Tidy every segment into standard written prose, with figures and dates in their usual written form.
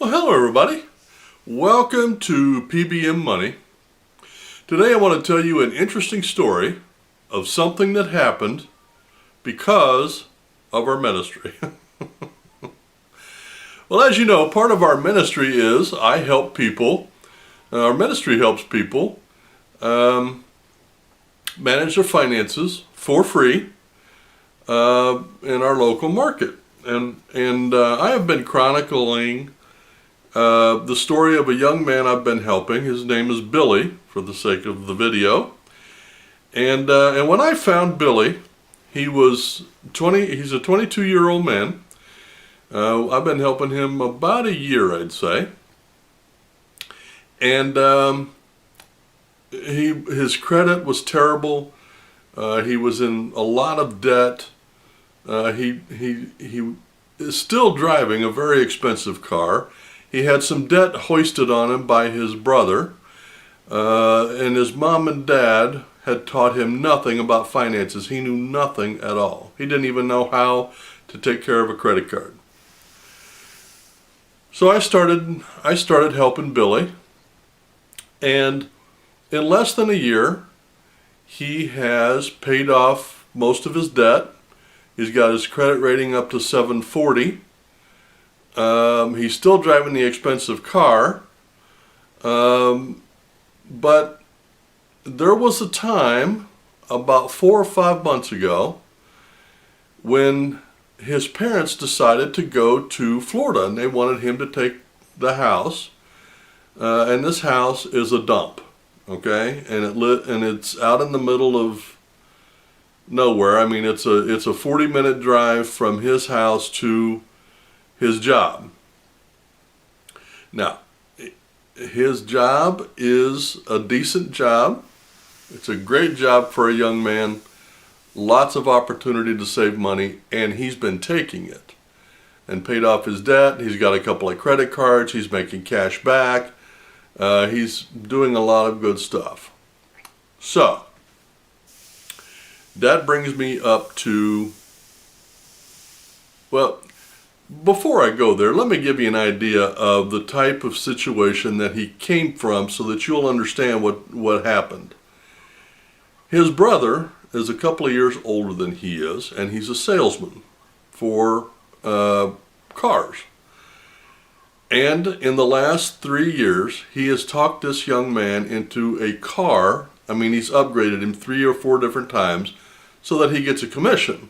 Well, hello everybody. Welcome to P.B.M. Money. Today I want to tell you an interesting story of something that happened because of our ministry. Well, as you know, part of our ministry is I help people, our ministry helps people manage their finances for free in our local market. And I have been chronicling the story of a young man I've been helping. His name is Billy, for the sake of the video. And when I found Billy, he's a 22-year-old man. I've been helping him about a year, I'd say. And his credit was terrible. He was in a lot of debt. He is still driving a very expensive car. He had some debt hoisted on him by his brother, and his mom and dad had taught him nothing about finances. He knew nothing at all. He didn't even know how to take care of a credit card. So I started helping Billy, and in less than a year, he has paid off most of his debt. He's got his credit rating up to 740. He's still driving the expensive car, but there was a time about 4 or 5 months ago when his parents decided to go to Florida, and they wanted him to take the house, and this house is a dump, okay, and it's out in the middle of nowhere. I mean, it's a 40-minute drive from his house to his job. Now, his job is a decent job. It's a great job for a young man. Lots of opportunity to save money, and he's been taking it and paid off his debt. He's got a couple of credit cards. He's making cash back. He's doing a lot of good stuff. So, that brings me up to, well, before I go there, let me give you an idea of the type of situation that he came from so that you'll understand what happened. His brother is a couple of years older than he is, and he's a salesman for cars. And in the last 3 years, he has talked this young man into a car. I mean, he's upgraded him 3 or 4 different times so that he gets a commission.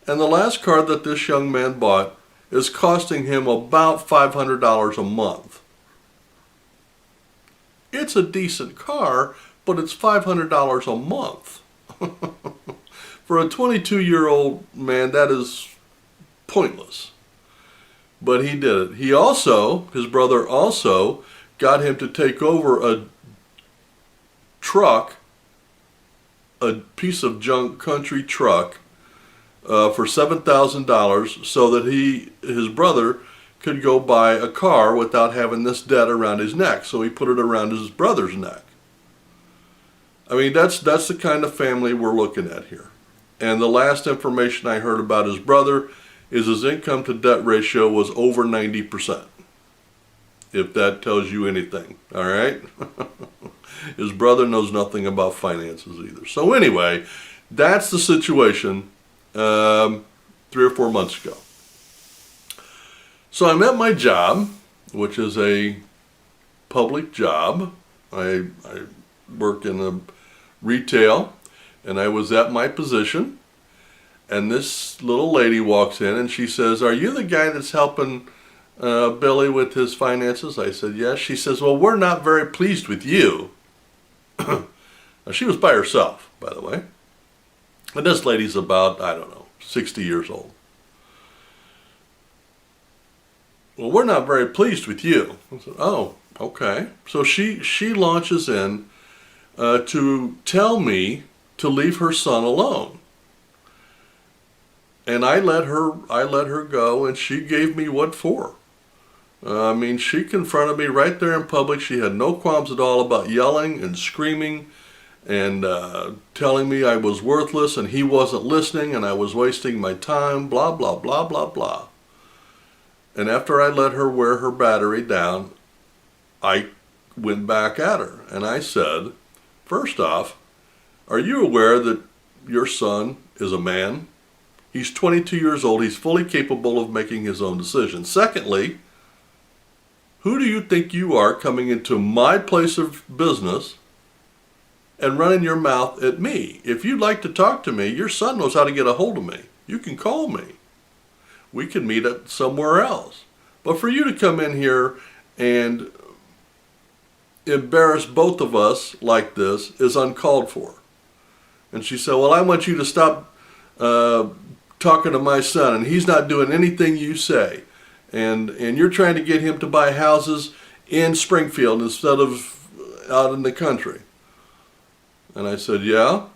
And the last car that this young man bought is costing him about $500 a month. It's a decent car, but it's $500 a month. For a 22-year-old man, that is pointless. But he did it. His brother also got him to take over a truck, a piece of junk country truck, for $7,000 so that his brother could go buy a car without having this debt around his neck. So he put it around his brother's neck. I mean, that's the kind of family we're looking at here. And the last information I heard about his brother is his income to debt ratio was over 90%. If that tells you anything, all right? His brother knows nothing about finances either. So anyway, that's the situation 3 or 4 months ago. So I'm at my job, which is a public job. I work in a retail, and I was at my position, and this little lady walks in and she says, "Are you the guy that's helping Billy with his finances?" I said, "Yes." She says, "Well, we're not very pleased with you." Now, she was by herself, by the way. And this lady's about, I don't know, 60 years old. "Well, we're not very pleased with you." I said, "Oh, okay." So she launches in to tell me to leave her son alone. And I let her go, and she gave me what for. I mean, she confronted me right there in public. She had no qualms at all about yelling and screaming and telling me I was worthless and he wasn't listening and I was wasting my time, blah, blah, blah, blah, blah. And after I let her wear her battery down, I went back at her and I said, first off, are you aware that your son is a man? He's 22 years old. He's fully capable of making his own decisions. Secondly, who do you think you are coming into my place of business and running your mouth at me? If you'd like to talk to me, your son knows how to get a hold of me. You can call me. We can meet up somewhere else. But for you to come in here and embarrass both of us like this is uncalled for. And she said, well, I want you to stop talking to my son, and he's not doing anything you say. And you're trying to get him to buy houses in Springfield instead of out in the country. And I said, yeah?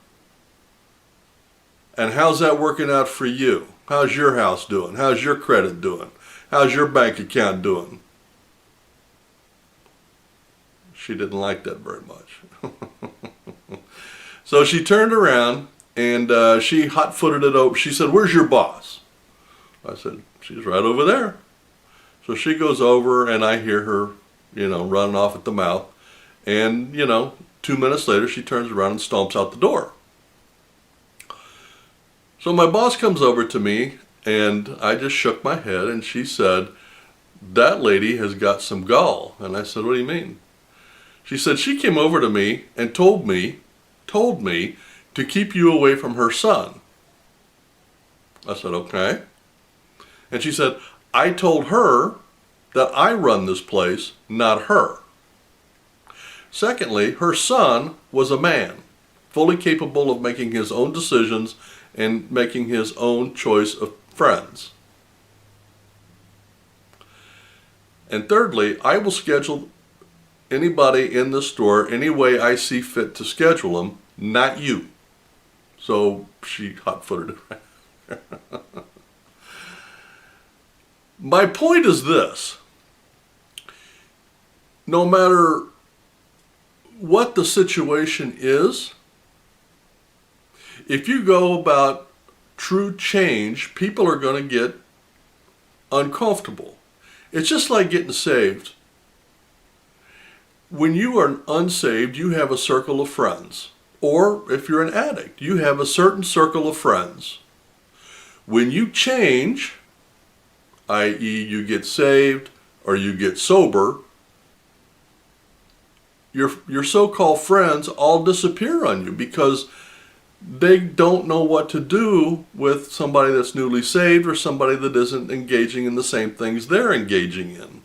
And how's that working out for you? How's your house doing? How's your credit doing? How's your bank account doing? She didn't like that very much. So she turned around and she hot-footed it over. She said, where's your boss? I said, she's right over there. So she goes over and I hear her, running off at the mouth. And, 2 minutes later, she turns around and stomps out the door. So my boss comes over to me and I just shook my head and she said, that lady has got some gall. And I said, what do you mean? She said, she came over to me and told me to keep you away from her son. I said, okay. And she said, I told her that I run this place, not her. Secondly, her son was a man, fully capable of making his own decisions and making his own choice of friends. And thirdly, I will schedule anybody in the store any way I see fit to schedule them, not you. So she hot-footed it. My point is this. No matter what the situation is, if you go about true change, people are going to get uncomfortable. It's just like getting saved. When you are unsaved, you have a circle of friends. Or if you're an addict, you have a certain circle of friends. When you change, i.e. you get saved or you get sober, your so-called friends all disappear on you because they don't know what to do with somebody that's newly saved or somebody that isn't engaging in the same things they're engaging in.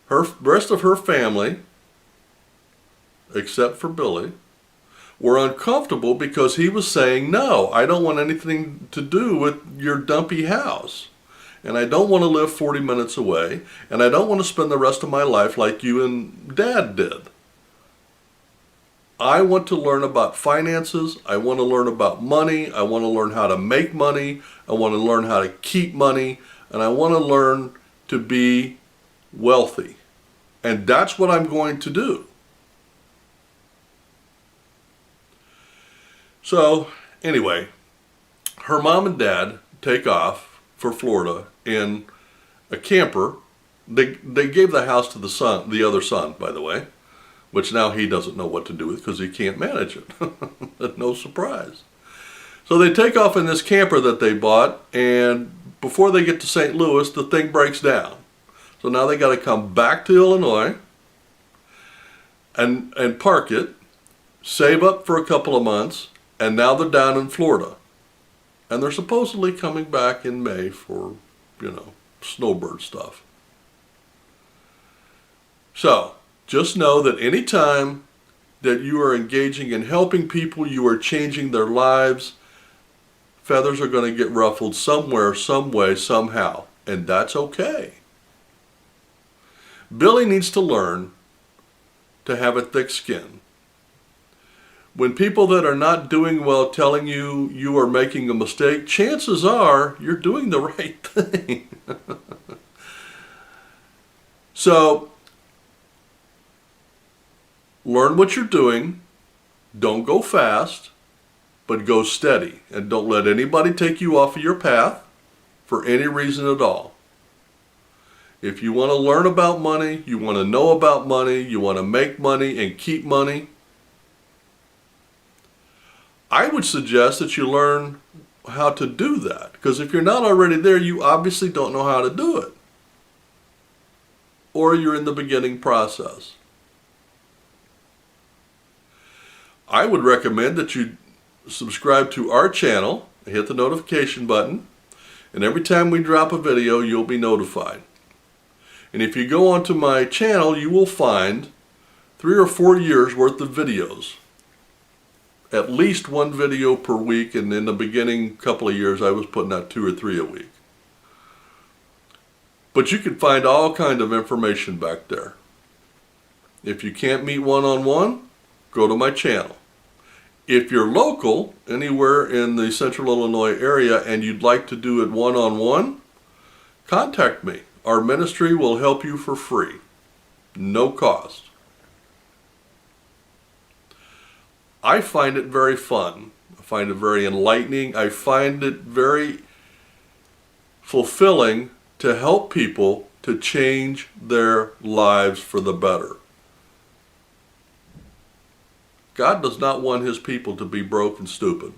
Her rest of her family, except for Billy, were uncomfortable because he was saying, no, I don't want anything to do with your dumpy house. And I don't want to live 40 minutes away. And I don't want to spend the rest of my life like you and Dad did. I want to learn about finances. I want to learn about money. I want to learn how to make money. I want to learn how to keep money. And I want to learn to be wealthy. And that's what I'm going to do. So, anyway, her mom and dad take off for Florida in a camper. They gave the house to the other son, by the way, which now he doesn't know what to do with because he can't manage it. No surprise. So they take off in this camper that they bought, and before they get to St. Louis, the thing breaks down. So now they got to come back to Illinois and park it, save up for a couple of months, and now they're down in Florida. And they're supposedly coming back in May for, snowbird stuff. So, just know that any time that you are engaging in helping people, you are changing their lives, feathers are going to get ruffled somewhere, some way, somehow. And that's okay. Billy needs to learn to have a thick skin. When people that are not doing well telling you you are making a mistake, chances are you're doing the right thing. So, learn what you're doing. Don't go fast, but go steady. And don't let anybody take you off of your path. for any reason at all. If you want to learn about money, you want to know about money, you want to make money and keep money, I would suggest that you learn how to do that. Because if you're not already there, you obviously don't know how to do it. Or you're in the beginning process. I would recommend that you subscribe to our channel, hit the notification button, and every time we drop a video, you'll be notified. And if you go onto my channel, you will find 3 or 4 years worth of videos. At least one video per week, and in the beginning couple of years I was putting out 2 or 3 a week. But you can find all kind of information back there. If you can't meet one-on-one, go to my channel. If you're local, anywhere in the Central Illinois area, and you'd like to do it one-on-one, contact me. Our ministry will help you for free. No cost. I find it very fun. I find it very enlightening. I find it very fulfilling to help people to change their lives for the better. God does not want his people to be broke and stupid.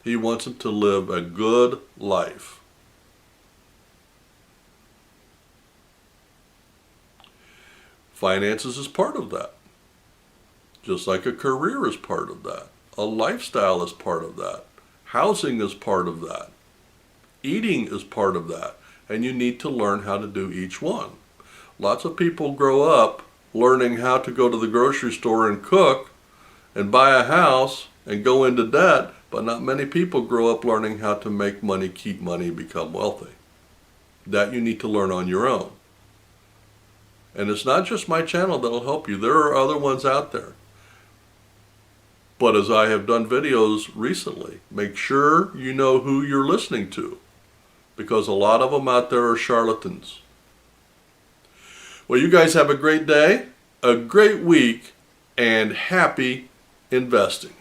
He wants them to live a good life. Finances is part of that. Just like a career is part of that. A lifestyle is part of that. Housing is part of that. Eating is part of that. And you need to learn how to do each one. Lots of people grow up learning how to go to the grocery store and cook and buy a house and go into debt, but not many people grow up learning how to make money, keep money, become wealthy. That you need to learn on your own. And it's not just my channel that'll help you. There are other ones out there. But as I have done videos recently, make sure you know who you're listening to, because a lot of them out there are charlatans. Well, you guys have a great day, a great week, and happy investing.